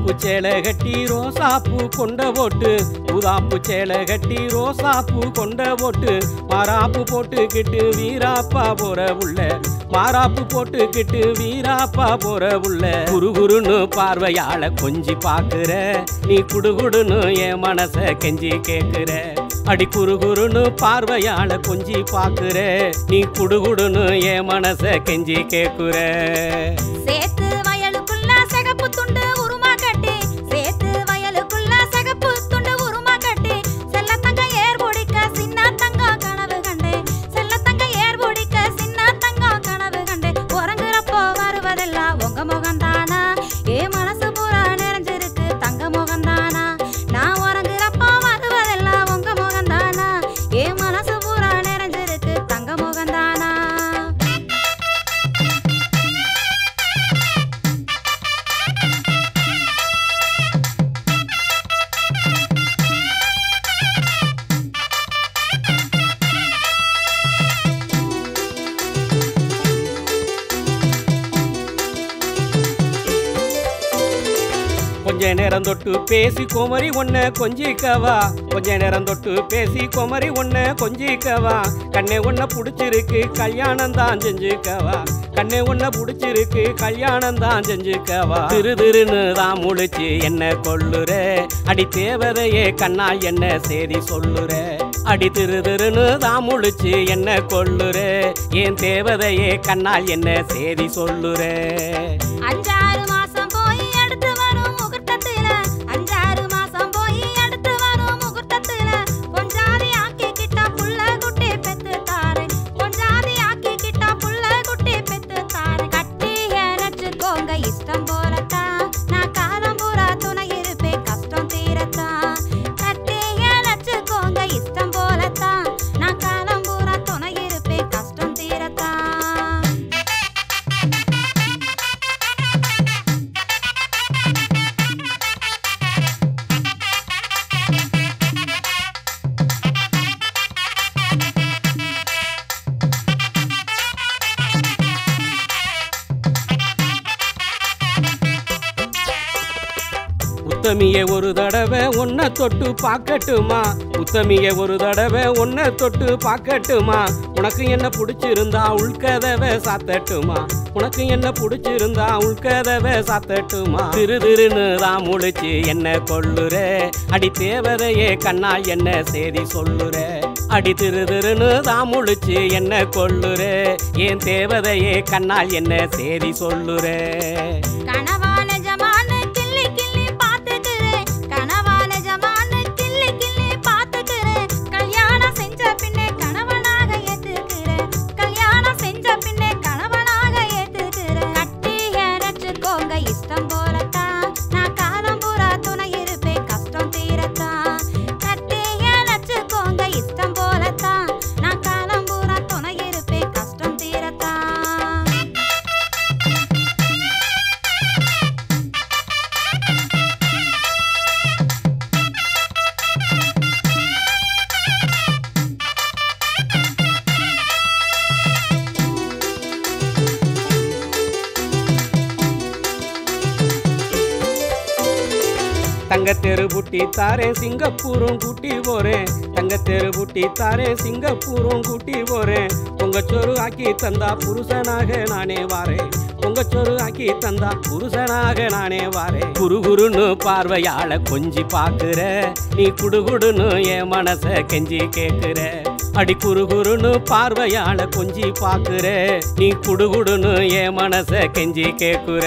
ஊதாப்பு சேலை கட்டி ரோசாப்பூ கொண்ட போட்டு ஊதாப்பு சேலை கட்டி ரோசாப்பூ கொண்ட போட்டு மாறாப்பு போட்டுக்கிட்டு வீராப்பா போற உள்ள மாறாப்பு போட்டுக்கிட்டு வீராப்பா போற உள்ள குறுகுறுன்னு பார்வையால கொஞ்சி பாக்குற நீ குடுகுடுன்னு என் மனச கெஞ்சி கேக்குற அடி குறுகுறுன்னு பார்வையால கொஞ்சி பாக்குற நீ குடுகுடுன்னு என் மனச கெஞ்சி கேக்குற சேத்து வயலுக்குள்ள சகப்பு துண்டு உருமா கட்டி சேத்து வயலுக்குள்ள சகப்பு துண்டு உருமா கட்டி செல்ல தங்க ஏர் பிடிக்க சின்ன தங்கம் கனவு கண்டே செல்ல தங்க ஏர் பிடிக்க சின்ன தங்கம் கனவு கண்டே உறங்குறப்போ வருவதெல்லாம் உங்க முகந்தானா ஏ மனசு பூரா நிறைஞ்சிருக்கு தங்க முகந்தானா நான் உறங்குறப்போ வருவதெல்லாம் உங்க முகந்தானா ஏ மனசு பூரா நிறைஞ்சிருக்கு தங்க முகந்தானா கொஞ்ச நேரம் தொட்டு பேசி குமரி ஒன்ன கொஞ்சிக்கவா கொஞ்ச நேரம் தொட்டு பேசி குமரி ஒன்ன கொஞ்சிக்கவா கண்ணே ஒன்ன புடிச்சிருக்கு கல்யாணம் தான் செஞ்சுக்கவா கண்ணே ஒன்ன புடிச்சிருக்கு கல்யாணம் தான் செஞ்சுக்கவா திரு திருன்னு தான் முழிச்சு என்ன கொள்ளுற அடி தேவதையே கண்ணா என்ன சேதி சொல்லுற அடி திரு திருன்னு தான் முழிச்சு என்ன கொள்ளுற ஏன் தேவதையே கண்ணால் என்ன சேதி சொல்லுற 5-6 மாசம் போய் அடுத்து வரும் முகூர்த்தத்துல 5-6 மாசம் போய் அடுத்து வரும் முகூர்த்தத்துல கொஞ்சாதி ஆக்கிக்கிட்டா புள்ள குட்டி பெத்து தாரு கொஞ்சாதி ஆக்கிக்கிட்டா புள்ள குட்டி பெத்து தாரு கட்டி எனச்சுக்கோங்க இஷ்டம் போலத்தான் நான் காலம் பூரா துணை இருப்பேன் கஷ்டம் தீரத்தான் கட்டி எனச்சுக்கோங்க இஷ்டம் போலத்தான் நான் காலம் பூரா துணை இருப்பேன் கஷ்டம் தீரத்தான் உத்தமிய ஒரு தடவை ஒன்ன தொட்டு பார்க்கட்டுமா உத்தமிய ஒரு தடவை ஒன்ன தொட்டு பார்க்கட்டுமா உனக்கு என்ன பிடிச்சிருந்தா உள்கதவை சாத்தட்டுமா உனக்கு என்ன பிடிச்சிருந்தா உள்கதவை சாத்தட்டுமா திரு திருன்னு தான் முழிச்சு என்ன கொள்ளுற அடி தேவதையே கண்ணா என்ன சேதி சொல்லுற அடி திரு திருன்னு தான் முழிச்சு என்ன கொள்ளுற ஏன் தேவதையே கண்ணால் என்ன சேதி சொல்லுற கனவான ஜமானு கிள்ளி கிள்ளி பாத்துக்கிறேன் கனவான ஜமானு கிள்ளி கிள்ளி பாத்துக்கிறேன் கல்யாணம் செஞ்ச பின்னே கணவனாக ஏத்துக்கிறேன் கல்யாணம் செஞ்ச பின்னே கணவனாக ஏத்துக்கிறேன் கட்டி எனச்சுக்கோங்க இஷ்டம் போலத்தான் நான் காலம் பூரா துணை இருப்பேன் கஷ்டம் தீரத்தான் கட்டி எனச்சுக்கோங்க இஷ்டம் போலத்தான் நான் காலம் பூரா துணை இருப்பேன் கஷ்டம் தீரத்தான் தங்கத்தெரு புட்டி தாரே சிங்கப்பூரும் கூட்டி போறேன் தங்கத்தெரு புட்டி தாரே சிங்கப்பூரும் கூட்டி போறேன் பொங்கச்சோறு ஆக்கி தந்தா புருஷனாக நானே வாரேன் பொங்கச்சோறு ஆக்கி தந்தா புருஷனாக நானே வாரேன் குறுகுறுன்னு பார்வையால கொஞ்சி பாக்குற நீ குடுகுடுன்னு என் மனச கெஞ்சி கேக்குற அடி குறுகுறுன்னு பார்வையால கொஞ்சி பாக்குற நீ குடுகுடுன்னு என் மனச கெஞ்சி கேக்குற